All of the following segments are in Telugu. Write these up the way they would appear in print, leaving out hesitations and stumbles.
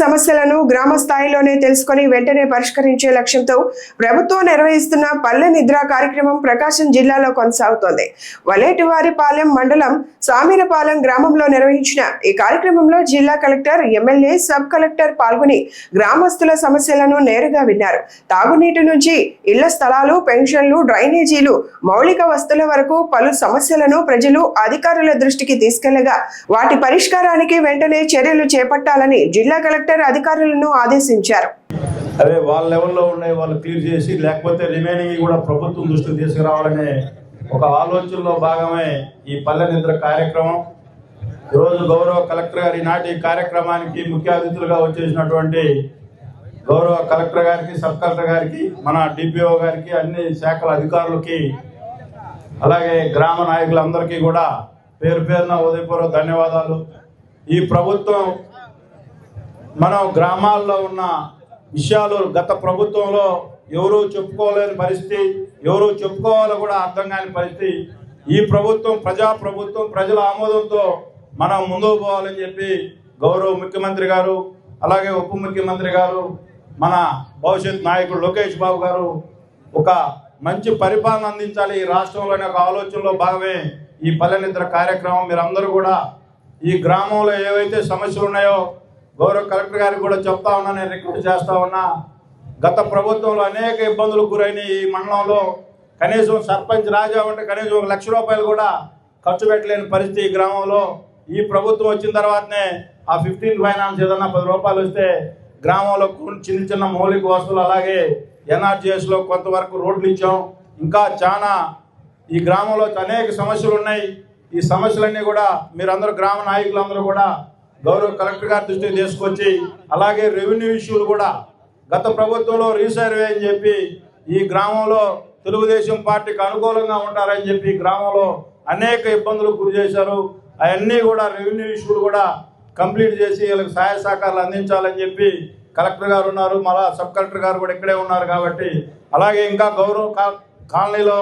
సమస్యలను గ్రామ స్థాయిలోనే తెలుసుకొని వెంటనే పరిష్కరించే లక్ష్యంతో ప్రభుత్వం నిర్వహిస్తున్న పల్లె నిద్ర కార్యక్రమం ప్రకాశం జిల్లాలో కొనసాగుతోంది. వలేటివారిపాలెం మండలం సామీరపాలెం గ్రామంలో నిర్వహించిన ఈ కార్యక్రమంలో జిల్లా కలెక్టర్, ఎమ్మెల్యే, సబ్ కలెక్టర్ పాల్గొని గ్రామస్తుల సమస్యలను నేరుగా విన్నారు. తాగునీటి నుంచి ఇళ్ల స్థలాలు, పెన్షన్లు, డ్రైనేజీలు, మౌలిక వస్తువుల వరకు పలు సమస్యలను ప్రజలు అధికారుల దృష్టికి తీసుకెళ్లగా వాటి పరిష్కారానికి వెంటనే చర్యలు చేపట్టాలని జిల్లా కలెక్టర్ అధికారులను ఆదేశించారు. అదే వాళ్ళ లెవెల్లో ఉన్నాయి వాళ్ళు క్లియర్ చేసి, లేకపోతే రిమైనింగ్ కూడా ప్రభుత్వం దృష్టికి తీసుకురావాలనే ఒక ఆలోచనలో భాగమే ఈ పల్లె నిద్ర కార్యక్రమం. ఈరోజు గౌరవ కలెక్టర్ గారి నాటి కార్యక్రమానికి ముఖ్య అతిథులుగా వచ్చేసినటువంటి గౌరవ కలెక్టర్ గారికి, సబ్ కలెక్టర్ గారికి, మన డిపిఓ గారికి, అన్ని శాఖల అధికారులకి, అలాగే గ్రామ నాయకులందరికీ కూడా పేరు పేరున ఉదయపూర్వక ధన్యవాదాలు. ఈ ప్రభుత్వం మనం గ్రామాల్లో ఉన్న విషయాలు గత ప్రభుత్వంలో ఎవరూ చెప్పుకోలేని పరిస్థితి, ఎవరూ చెప్పుకోవాలో కూడా అర్థం కాని పరిస్థితి. ఈ ప్రభుత్వం ప్రజాప్రభుత్వం, ప్రజల ఆమోదంతో మనం ముందుకు పోవాలని చెప్పి గౌరవ ముఖ్యమంత్రి గారు, అలాగే ఉప ముఖ్యమంత్రి గారు, మన భవిష్యత్ నాయకుడు లోకేష్ బాబు గారు ఒక మంచి పరిపాలన అందించాలి ఈ రాష్ట్రంలోని ఒక ఆలోచనలో భాగమే ఈ పల్లె నిద్ర కార్యక్రమం. మీరందరూ కూడా ఈ గ్రామంలో ఏవైతే సమస్యలు ఉన్నాయో గౌరవ కలెక్టర్ గారికి కూడా చెప్తా ఉన్నా, నేను రిక్వెస్ట్ చేస్తా ఉన్నా. గత ప్రభుత్వంలో అనేక ఇబ్బందులకు గురైన ఈ మండలంలో కనీసం సర్పంచ్ రాజా ఉంటే కనీసం 1 లక్ష రూపాయలు కూడా ఖర్చు పెట్టలేని పరిస్థితి ఈ గ్రామంలో. ఈ ప్రభుత్వం వచ్చిన తర్వాతనే ఆ 15 ఫైనాన్స్ ఏదన్నా 10 రూపాయలు వస్తే గ్రామంలో చిన్న చిన్న మౌలిక వస్తువులు, అలాగే ఎన్ఆర్జీఎస్లో కొంతవరకు రోడ్లు ఇచ్చాం. ఇంకా చాలా ఈ గ్రామంలో అనేక సమస్యలు ఉన్నాయి. ఈ సమస్యలన్నీ కూడా మీరందరూ గ్రామ నాయకులందరూ కూడా గౌరవ కలెక్టర్ గారి దృష్టికి తీసుకొచ్చి, అలాగే రెవెన్యూ ఇష్యూలు కూడా గత ప్రభుత్వంలో రీసర్వే అని చెప్పి ఈ గ్రామంలో తెలుగుదేశం పార్టీకి అనుకూలంగా ఉంటారని చెప్పి గ్రామంలో అనేక ఇబ్బందులకు గురి చేశారు. అవన్నీ కూడా రెవెన్యూ ఇష్యూలు కూడా కంప్లీట్ చేసి వీళ్ళకి సహాయ సహకారాలు అందించాలని చెప్పి కలెక్టర్ గారు ఉన్నారు, మళ్ళా సబ్ కలెక్టర్ గారు కూడా ఇక్కడే ఉన్నారు. కాబట్టి అలాగే ఇంకా గౌరవ కాలనీలో,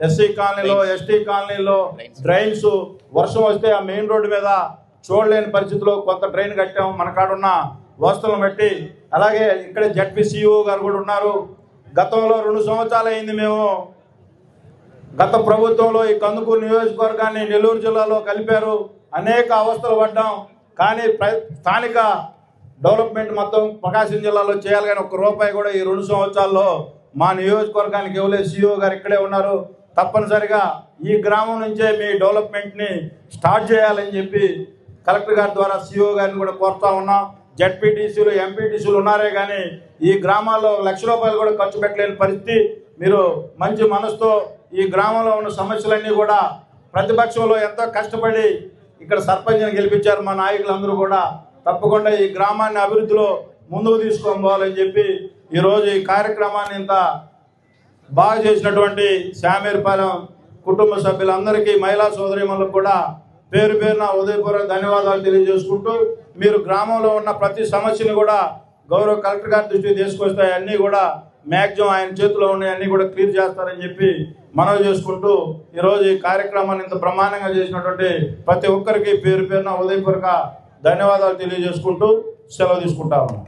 ఎస్సీ కాలనీలో, ఎస్టీ కాలనీలో డ్రైన్స్ వర్షం వస్తే ఆ మెయిన్ రోడ్డు మీద చూడలేని పరిస్థితిలో కొంత డ్రైన్ కట్టాము మన కాడున్న వస్తువులను బట్టి. అలాగే ఇక్కడ జడ్పీసీఓ గారు కూడా ఉన్నారు. గతంలో 2 సంవత్సరాలు అయింది మేము గత ప్రభుత్వంలో ఈ కందుకూరు నియోజకవర్గాన్ని నెల్లూరు జిల్లాలో కలిపారు. అనేక అవస్థలు పడ్డాం. కానీ స్థానిక డెవలప్మెంట్ మొత్తం ప్రకాశం జిల్లాలో చేయాలి, కానీ 1 రూపాయి కూడా ఈ 2 సంవత్సరాల్లో మా నియోజకవర్గానికి ఇవ్వలేదు. సిఇఓ గారు ఇక్కడే ఉన్నారు. తప్పనిసరిగా ఈ గ్రామం నుంచే మీ డెవలప్మెంట్ని స్టార్ట్ చేయాలని చెప్పి కలెక్టర్ గారి ద్వారా సిఇఓ గారిని కూడా కోరుతా ఉన్నాం. జడ్పీటీసీలు, ఎంపీటీసీలు ఉన్నారే కానీ ఈ గ్రామాల్లో 1 లక్ష రూపాయలు కూడా ఖర్చు పెట్టలేని పరిస్థితి. మీరు మంచి మనసుతో ఈ గ్రామంలో ఉన్న సమస్యలన్నీ కూడా ప్రతిపక్షంలో ఎంతో కష్టపడి ఇక్కడ సర్పంచ్ని గెలిపించారు మా నాయకులందరూ కూడా. తప్పకుండా ఈ గ్రామాన్ని అభివృద్ధిలో ముందుకు తీసుకొని పోవాలని చెప్పి ఈరోజు ఈ కార్యక్రమాన్ని ఇంత బాగా చేసినటువంటి సామీరపాలెం కుటుంబ సభ్యులందరికీ, మహిళా సోదరీమణులకు కూడా పేరు పేరున ఉదయపూర్వక ధన్యవాదాలు తెలియజేసుకుంటూ, మీరు గ్రామంలో ఉన్న ప్రతి సమస్యను కూడా గౌరవ కలెక్టర్ గారి దృష్టికి తీసుకొస్తే అన్నీ కూడా మ్యాక్సిమం ఆయన చేతిలో ఉన్నాయి, అన్నీ కూడా క్లియర్ చేస్తారని చెప్పి మనవి చేసుకుంటూ ఈరోజు ఈ కార్యక్రమాన్ని ఇంత బ్రహ్మాండంగా చేసినటువంటి ప్రతి ఒక్కరికి పేరు పేరున ఉదయపూర్వక ధన్యవాదాలు తెలియజేసుకుంటూ సెలవు తీసుకుంటా ఉన్నాం.